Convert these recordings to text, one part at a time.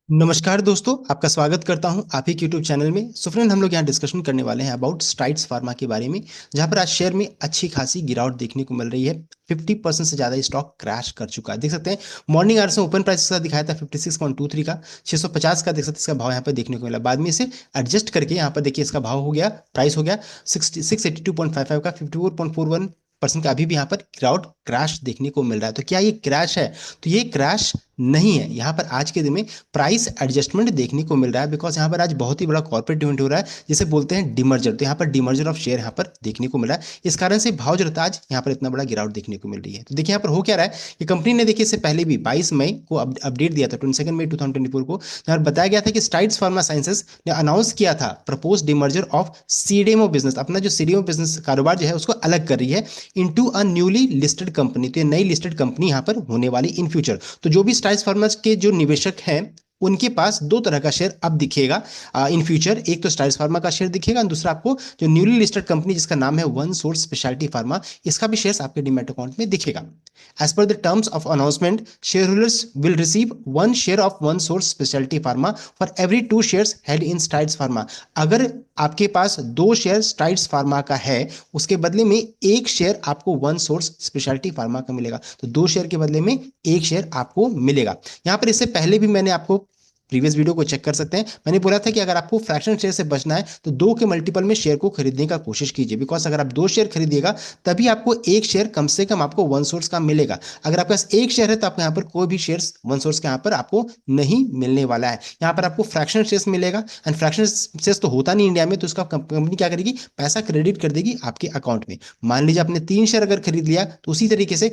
नमस्कार दोस्तों, आपका स्वागत करता हूं आप ही के यूट्यूब चैनल में। सो फ्रेंड, हम लोग यहां डिस्कशन करने वाले हैं अबाउट स्ट्राइड्स फार्मा के बारे में, जहां पर आज शेयर में अच्छी खासी गिरावट देखने को मिल रही है। 50% से ज़्यादा स्टॉक क्रैश कर चुका है। देख सकते हैं मॉर्निंग आवर्स में ओपन प्राइस इसका दिखाया था 56.23 का, 650 का देख सकते हैं इसका भाव यहाँ पर देखने को मिला। बाद में इसे एडजस्ट करके यहाँ पर देखिए इसका भाव हो गया, प्राइस हो गया 682.55 का, 54.41% का। अभी भी यहाँ पर गिरावट क्रैश देखने को मिल रहा है। तो क्या ये क्रैश है? तो ये क्रैश नहीं है। यहाँ पर आज के दिन में प्राइस एडजस्टमेंट देखने को मिल रहा है, बिकॉज यहाँ पर आज बहुत ही बड़ा कॉर्पोरेट इवेंट हो रहा है जिसे बोलते हैं डिमर्जर। तो यहाँ पर डिमर्जर ऑफ शेयर यहाँ पर देखने को मिला है। इस कारण से भाव जो रहता है आज यहाँ पर इतना बड़ा गिरावट देखने को मिल रही है। तो देखिए यहाँ पर हो क्या रहा है कि कंपनी ने देखिए इससे पहले भी 22 मई को अपडेट दिया था, 22 मई 2024 को, जहाँ पर बताया गया था कि स्ट्राइड्स फार्मा साइंसेस ने अनाउंस किया था propose demerger of CDMO business. अपना जो सीडीएमओ बिजनेस कारोबार जो है उसको अलग कर रही है into a newly listed company. तो ये नई लिस्टेड कंपनी यहाँ पर होने वाली इन फ्यूचर। तो जो भी स्ट्राइड्स फार्मा के जो निवेशक हैं उनके पास दो तरह का शेयर अब दिखेगा इन फ्यूचर। एक तो स्ट्राइड्स फार्मा का शेयर दिखेगा, दूसरा आपको जो न्यूली लिस्टेड कंपनी जिसका नाम है वन सोर्स स्पेशलिटी फार्मा, इसका भी शेयर आपके डीमैट अकाउंट में दिखेगा। As per the terms of announcement, share holders will receive one share of one source speciality pharma for every 2 shares held in Strides pharma. अगर आपके पास 2 share strides pharma का है, उसके बदले में 1 शेयर आपको वन सोर्स स्पेशलिटी फार्मा का मिलेगा। तो 2 शेयर के बदले में 1 शेयर आपको मिलेगा। यहां पर इससे पहले भी मैंने आपको प्रीवियस वीडियो को चेक कर सकते हैं। मैंने बोला था कि अगर आपको फ्रैक्शन शेयर से बचना है तो 2 के मल्टीपल में शेयर को खरीदने का कोशिश कीजिए, बिकॉज अगर आप 2 शेयर खरीदिएगा तभी आपको 1 शेयर कम से कम आपको वन सोर्स का मिलेगा। अगर आपके पास 1 शेयर है तो आपको यहाँ पर कोई भी शेयर वन सोर्स के यहाँ पर आपको नहीं मिलने वाला है। यहाँ पर आपको फ्रैक्शन शेयर्स मिलेगा, एंड फ्रैक्शन शेयर्स तो होता नहीं इंडिया में, तो उसका कंपनी क्या करेगी, पैसा क्रेडिट कर देगी आपके अकाउंट में। मान लीजिए आपने 3 शेयर अगर खरीद लिया तो उसी तरीके से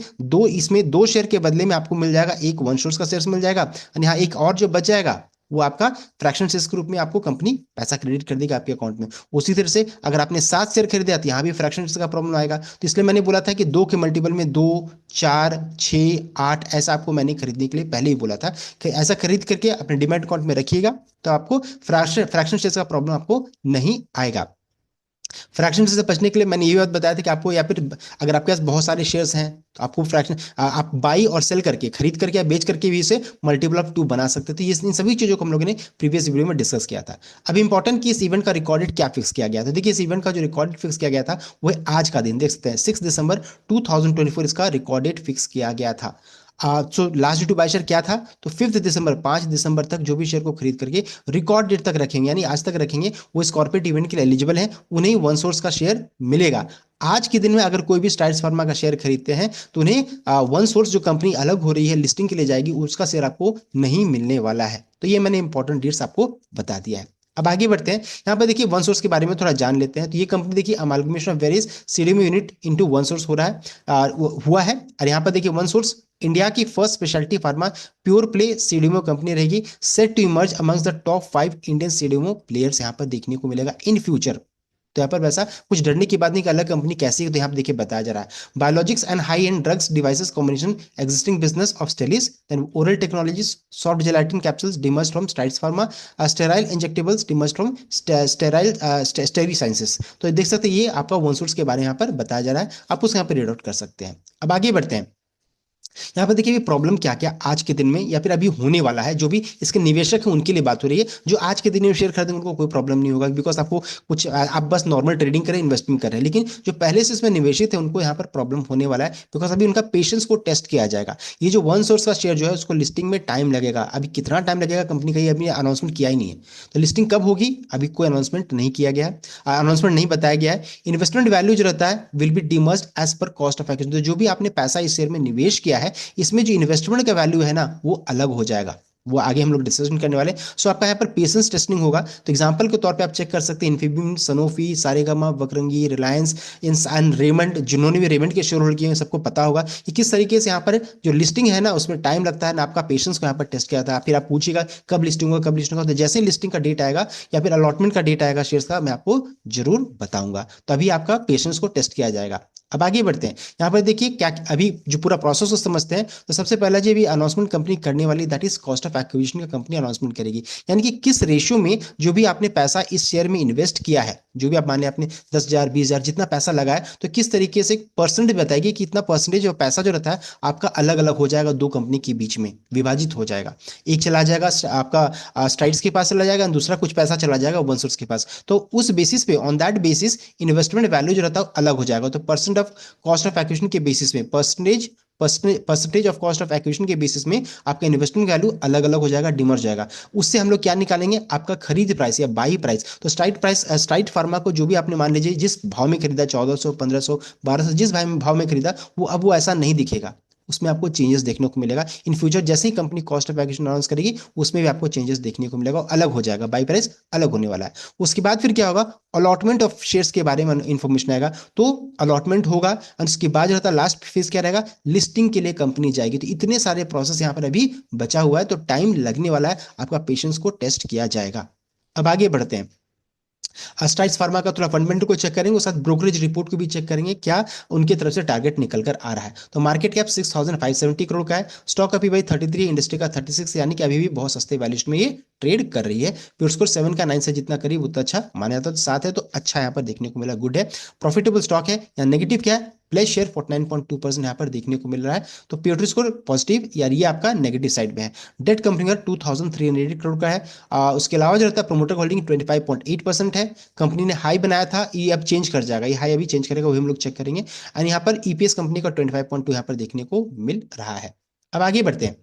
इसमें 2 शेयर के बदले में आपको मिल जाएगा 1 वन सोर्स का शेयर मिल जाएगा, और यहाँ एक और जो बच जाएगा वो आपका फ्रैक्शन शेयर्स के रूप में आपको कंपनी पैसा क्रेडिट कर देगी आपके अकाउंट में। उसी तरह से अगर आपने 7 शेयर खरीदे तो यहाँ भी फ्रैक्शन शेयर्स का प्रॉब्लम आएगा। तो इसलिए मैंने बोला था कि 2 के मल्टीपल में 2, 4, 6, 8 ऐसा आपको मैंने खरीदने के लिए पहले ही बोला था कि ऐसा खरीद करके अपने डिमैट अकाउंट में रखिएगा, तो आपको फ्रैक्शन शेयर्स का प्रॉब्लम आपको नहीं आएगा। फ्रैक्शन से बचने के लिए मैंने ये बात बताया था कि आपको, या फिर अगर आपके पास बहुत सारे शेयर्स हैं तो आपको फ्रैक्शन आप बाई और सेल करके, खरीद करके या बेच करके भी इसे मल्टीपल ऑफ 2 बना सकते थे। ये इन सभी चीज़ों को हम लोगों ने प्रीवियस वीडियो में डिस्कस किया था। अब इंपॉर्टेंट कि इस इवेंट का रिकॉर्डेड क्या फिक्स किया गया था। देखिए इस इवेंट का जो रिकॉर्डेड फिक्स किया गया था वो आज का दिन देख सकते हैं, 6 दिसंबर 2024 इसका रिकॉर्डेड फिक्स किया गया था। So last day to buy share क्या था, तो 5 दिसंबर 5 दिसंबर तक जो भी शेयर को खरीद करके रिकॉर्ड डेट तक रखेंगे, यानी आज तक रखेंगे, वो इस कॉर्पोरेट इवेंट के लिए एलिजिबल है, उन्हें वन सोर्स का शेयर मिलेगा। आज के दिन में अगर कोई भी स्ट्राइड्स फार्मा का शेयर खरीदते हैं तो उन्हें वन सोर्स जो कंपनी अलग हो रही है लिस्टिंग के लिए जाएगी उसका शेयर आपको नहीं मिलने वाला है। तो ये मैंने इंपॉर्टेंट डेट्स आपको बता दिया है। अब आगे बढ़ते हैं, यहाँ पर देखिए वन सोर्स के बारे में थोड़ा जान लेते हैं। तो ये कंपनी देखिए amalgamation of various CDMO unit into one source हो रहा है, हुआ है। और यहाँ पर देखिए वन सोर्स इंडिया की first speciality pharma pure play CDMO company रहेगी, set to emerge amongst the top 5 Indian CDMO players यहाँ पर देखने को मिलेगा इन फ्यूचर। तो यहाँ पर वैसा कुछ डरने की बात नहीं कि अलग कंपनी कैसी है, तो यहाँ पर देखिए बताया जा रहा है biologics and high end drugs devices combination existing business of Stelis, then oral technologies soft gelatin capsules demerge from Strides Pharma, sterile injectables demerge from sterile steri sciences. तो देख सकते हैं ये आपका वन सोर्स के बारे में यहाँ पर बताया जा रहा है, आप उसको यहाँ पर रीड आउट कर सकते हैं। अब आगे बढ़ते हैं, यहाँ पर देखिए प्रॉब्लम क्या क्या आज के दिन में या फिर अभी होने वाला है। जो भी इसके निवेशक हैं उनके लिए बात हो रही है, जो आज के दिन में शेयर खरीदेंगे उनको कोई प्रॉब्लम नहीं होगा, बिकॉज आपको कुछ आप बस नॉर्मल ट्रेडिंग करें, इन्वेस्टमेंट कर रहे हैं। लेकिन जो पहले से इसमें निवेशित है उनको यहाँ पर प्रॉब्लम होने वाला है, बिकॉज अभी उनका पेशेंस को टेस्ट किया जाएगा। ये जो वन सोर्स का शेयर जो है उसको लिस्टिंग में टाइम लगेगा। अभी कितना टाइम लगेगा कंपनी का ये अभी अनाउंसमेंट किया ही नहीं है, तो लिस्टिंग कब होगी अभी कोई अनाउंसमेंट नहीं किया गया है, अनाउंसमेंट नहीं बताया गया है। इन्वेस्टमेंट वैल्यू जो रहता है will be demerged as per cost of acquisition. तो जो भी आपने पैसा इस शेयर में निवेश किया है इसमें जो इन्वेस्टमेंट का वैल्यू है ना वो अलग हो जाएगा, वो आगे हम लोग डिस्कशन करने वाले। सो आपका यहाँ पर पेशेंस टेस्टिंग होगा। तो एग्जांपल के तौर पे आप चेक कर सकते हैं Infibeam, Sanofi, Saregama, Vakrangee, Reliance, and Raymond, जिन्होंने भी रेमंड के शेयर होल्ड किए हैं सबको पता होगा कि किस तरीके से यहाँ पर जो लिस्टिंग है ना उसमें टाइम लगता है ना, आपका पेशेंस को यहाँ पर टेस्ट किया था। फिर आप पूछिएगा कब लिस्टिंग होगा, कब लिस्टिंग होगा, तो जैसे ही लिस्टिंग का डेट आएगा या फिर अलॉटमेंट का डेट आएगा शेयर्स का, मैं आपको जरूर बताऊंगा। तो अभी आपका पेशेंस को टेस्ट किया जाएगा। अब आगे बढ़ते हैं। यहाँ पर देखिए क्या अभी जो पूरा प्रोसेस को समझते हैं। तो सबसे पहला जो भी अनाउंसमेंट कंपनी करने वाली, that is cost of acquisition का कंपनी अनाउंसमेंट करेगी। यानी कि किस रेशियो में जो भी आपने पैसा इस शेयर में इन्वेस्ट किया है, जो भी आप मान लिया आपने 10,000 20,000 जितना पैसा लगाया, तो किस तरीके से परसेंट बताएगी कि इतना परसेंटेज पैसा जो रहता है आपका अलग अलग हो जाएगा, दो कंपनी के बीच में विभाजित हो जाएगा। एक चला जाएगा आपका स्ट्राइड्स के पास चला जाएगा, दूसरा कुछ पैसा चला जाएगा वन सोर्स के पास। तो उस बेसिस पे, on that basis investment value जो रहता है अलग हो जाएगा। तो percent of cost of acquisition के बेसिस में, percentage of cost of acquisition के बेसिस में आपका इन्वेस्टमेंट वैल्यू अलग अलग हो जाएगा, डिमर जाएगा। उससे हम लोग क्या निकालेंगे, आपका खरीद प्राइस या बाई प्राइस। तो स्ट्राइड फार्मा को जो भी आपने मान लीजिए जिस भाव में खरीदा, 1400 1500 1200 जिस भाव में खरीदा, वो ऐसा नहीं दिखेगा, उसमें आपको चेंजेस देखने को मिलेगा। इन फ्यूचर जैसे ही company cost of acquisition announce करेगी, उसमें भी आपको चेंजेस देखने को मिलेगा, अलग हो जाएगा, बाई प्राइस अलग होने वाला है। उसके बाद फिर क्या होगा, अलॉटमेंट ऑफ शेयर्स के बारे में इंफॉर्मेशन आएगा। तो अलॉटमेंट होगा और उसके बाद जो रहता है लास्ट फेज क्या रहेगा, लिस्टिंग के लिए कंपनी जाएगी। तो इतने सारे प्रोसेस यहाँ पर अभी बचा हुआ है, तो टाइम लगने वाला है, आपका पेशेंस को टेस्ट किया जाएगा। अब आगे बढ़ते हैं। स्ट्राइड्स फार्मा का थोड़ा फंडामेंटल को चेक करेंगे, उसके साथ ब्रोकरेज रिपोर्ट को भी चेक करेंगे, क्या उनकी तरफ से टारगेट निकल कर आ रहा है। तो मार्केट कैप 6,570 करोड़ का है, स्टॉक अभी भाई 33, इंडस्ट्री का 36, यानी कि अभी भी बहुत सस्ते वैल्यूएशन में ये ट्रेड कर रही है। प्योर स्कोर 7 का 9 से जितना करीब उतना अच्छा माना जाता है, 7 है तो अच्छा यहाँ पर देखने को मिला, गुड है। प्रॉफिटेबल स्टॉक है। या नेगेटिव क्या है, प्लस शेयर 49.2% यहाँ पर देखने को मिल रहा है। तो प्योर स्कोर पॉजिटिव, यार ये आपका नेगेटिव साइड में है। डेट कंपनी का 2,380 करोड़ का है। उसके अलावा जो रहता है प्रोमोटर होल्डिंग 25.8% है। कंपनी ने हाई बनाया था, ये अब चेंज कर जाएगा, ये हाई अभी चेंज करेगा, वही हम लोग चेक करेंगे। एंड यहाँ पर ईपीएस कंपनी का 25.2 यहाँ पर देखने को मिल रहा है। अब आगे बढ़ते हैं।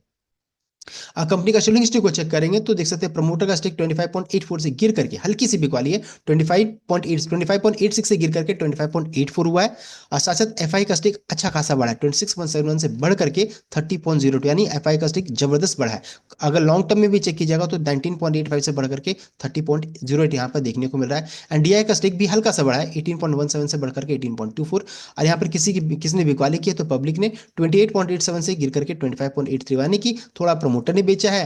कंपनी का शेयरिंग स्टेक को चेक करेंगे तो देख सकते हैं प्रमोटर का स्टेक 25.84 से गिर करके हल्की सी बिक वाली है, 25.86 से गिर करके 25.84 हुआ है। और साथ साथ एफआई का स्टेक अच्छा खासा बढ़ा है, 26.71 से बढ़ करके 30.02, यानी एफआई का स्टेक जबरदस्त बढ़ा है। अगर लॉन्ग टर्म में भी चेक कीजिएगा तो 19.85 से बढ़ करके 30.08 यहाँ पर देखने को मिल रहा है। एंड डीआई का स्टेक भी हल्का सा बढ़ा है, 18.17 से बढ़ करके 18.24। और यहाँ पर किसने बिकवाली की है, तो पब्लिक ने 28.87 से गिर करके 25.83, यानी कि थोड़ा प्रमोटर ने बेचा है,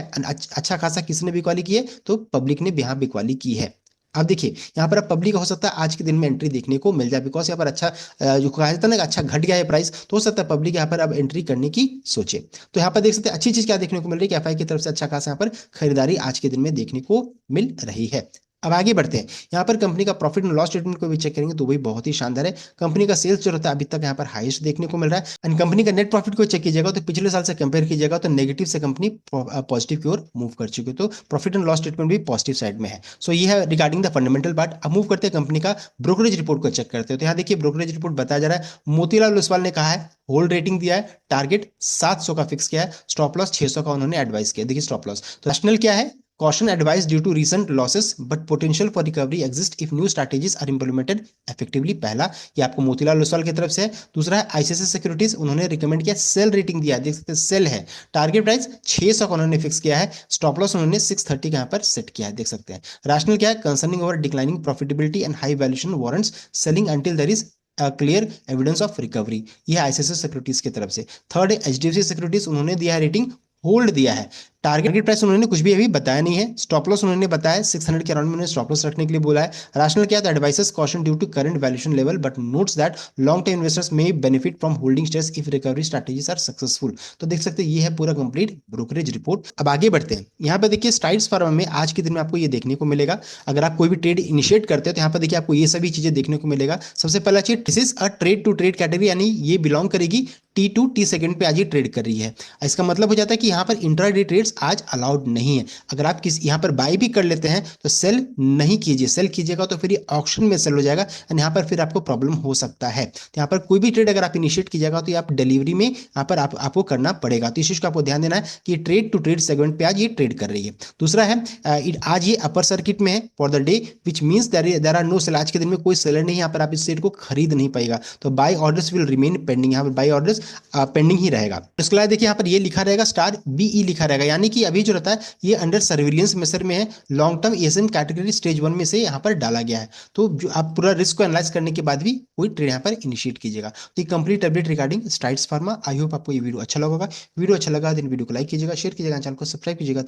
अच्छा खासा किसने बिकवाली की है, तो पब्लिक ने यहाँ बिकवाली की है। अब देखिए यहाँ पर अब पब्लिक हो सकता है आज के दिन में एंट्री देखने को मिल जाए, बिकॉज यहाँ पर अच्छा जो कहा जाता है ना अच्छा घट गया है प्राइस, तो हो सकता है पब्लिक यहाँ पर अब एंट्री करने की सोचे। तो यहाँ पर देख सकते हैं अच्छी चीज क्या देखने को मिल रही है कि एफआई की तरफ से अच्छा खासा यहाँ पर खरीदारी आज के दिन में देखने को मिल रही है। अब आगे बढ़ते हैं। यहाँ पर कंपनी का प्रॉफिट एंड लॉस स्टेटमेंट को भी चेक करेंगे तो वही बहुत ही शानदार है। कंपनी का सेल्स जो रहता है अभी तक यहाँ पर हाईएस्ट देखने को मिल रहा है। एंड कंपनी का नेट प्रॉफिट को चेक कीजिएगा तो पिछले साल से कंपेयर कीजिएगा तो नेगेटिव से कंपनी पॉजिटिव की ओर मूव कर चुकी है। तो प्रॉफिट एंड लॉस स्टेटमेंट भी पॉजिटिव साइड में है। सो ये है रिगार्डिंग द फंडामेंटल पार्ट। अब मूव करते हैं कंपनी का ब्रोकरेज रिपोर्ट को चेक करते हैं। तो यहाँ देखिए ब्रोकरेज रिपोर्ट बताया जा रहा है, मोतीलाल ओसवाल ने कहा है, होल्ड रेटिंग दिया है, टारगेट 700 का फिक्स किया है, स्टॉप लॉस 600 का उन्होंने एडवाइस किया। देखिए स्टॉप लॉस तो रैशनल क्या है, caution advised due to recent losses but potential for recovery exists if new strategies are implemented effectively। पहला ये आपको मोतीलाल ओसवाल की तरफ से है। दूसरा है आईसीआईसीआई सिक्योरिटीज, उन्होंने रिकमेंड किया, सेल रेटिंग दिया, देख सकते हैं सेल है, टारगेट प्राइस 600 का उन्होंने फिक्स किया है, स्टॉप लॉस उन्होंने 630 का यहाँ पर सेट किया है, देख सकते हैं। रैशनल क्या है, concerning over declining profitability and high valuation warrants selling until there is clear evidence of recovery, यह आईसीआईसीआई सिक्योरिटीज की तरफ से। थर्ड है एचडीएफसी सिक्योरिटीज, उन्होंने दिया है रेटिंग, होल्ड दिया है। टारगेट प्राइस उन्होंने कुछ भी अभी बताया नहीं है। स्टॉप लॉस उन्होंने बताया 600 के अराउंड में उन्होंने स्टॉप लॉस रखने के लिए बोला है। रैशनल क्या है, advises caution due to current valuation level but notes that long term investors may benefit from holding shares if recovery strategies are successful. तो देख सकते हैं ये है पूरा कंप्लीट ब्रोकरेज रिपोर्ट। अब आगे बढ़ते हैं। यहाँ पे देखिए स्ट्राइड्स फार्मा में आज के दिन में आपको ये देखने को मिलेगा, अगर आप कोई भी ट्रेड इनिशिएट करते हैं तो यहाँ पर देखिए आपको ये सभी चीजें देखने को मिलेगा। सबसे पहला चीज, this is a trade to trade category, यानी ये बिलोंग करेगी T2 T सेकंड पे आज ये ट्रेड कर रही है। इसका मतलब हो जाता है कि यहाँ पर इंट्राडे ट्रेड्स आज अलाउड नहीं है। अगर आप यहाँ पर बाय भी कर लेते हैं तो सेल नहीं कीजिए, सेल कीजिएगा तो फिर ये ऑक्शन में सेल हो जाएगा एंड यहाँ पर फिर आपको प्रॉब्लम हो सकता है। तो यहाँ पर कोई भी ट्रेड अगर आप इनिशिएट कीजिएगा तो आप डिलीवरी में यहाँ पर आपको करना पड़ेगा। तो इस चीज को आपको ध्यान देना है कि ट्रेड टू ट्रेड सेगमेंट पे आज ये ट्रेड कर रही है। दूसरा है आज ये अपर सर्किट में है for the day which means there are no sell, आज के दिन में कोई सेलर नहीं, यहाँ पर आप इस शेयर को खरीद नहीं पाएगा। तो buy orders will remain pending, यहाँ पर बाय ऑर्डर्स पेंडिंग ही रहेगा। इसके अलावा देखिए यहाँ पर ये लिखा रहेगा स्टार बीई लिखा रहेगा, यानी कि अभी जो रहता है ये अंडर सर्विलियंस मेजर में है, long term SM category stage 1 में से यहाँ पर डाला गया है। तो जो आप पूरा रिस्क को एनालाइज करने के बाद भी कोई ट्रेड यहाँ पर इनिशिएट कीजिएगा। तो ये complete update regarding strides pharma. I hope आपको ये वीडियो अच्छा लगा होगा। वीडियो अच्छा लगा तो वीडियो को लाइक कीजिएगा, शेयर कीजिएगा, चैनल को सब्सक्राइब कीजिएगा।